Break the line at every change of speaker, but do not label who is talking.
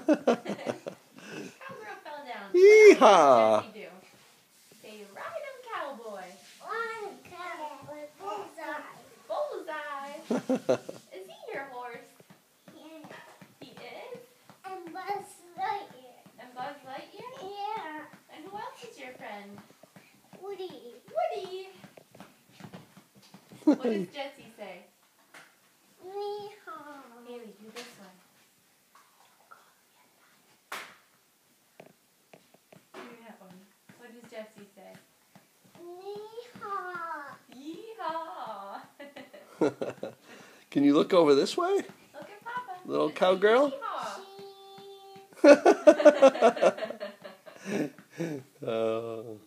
Cowgirl fell down.
Yeehaw!
What does Jesse do? Say, ride 'em, cowboy.
One cowboy, bullseye.
Bullseye. Is he your horse?
Yeah.
He is?
And Buzz Lightyear.
And Buzz Lightyear?
Yeah.
And who else is your friend?
Woody.
Woody. What does Jesse say?
Meow.
Haley, do this one. Do that one. What does Jesse say?
Meow.
Yeehaw.
Can you look over this way?
Look at Papa.
Little cowgirl?
Yeehaw.
Cheese.
Oh.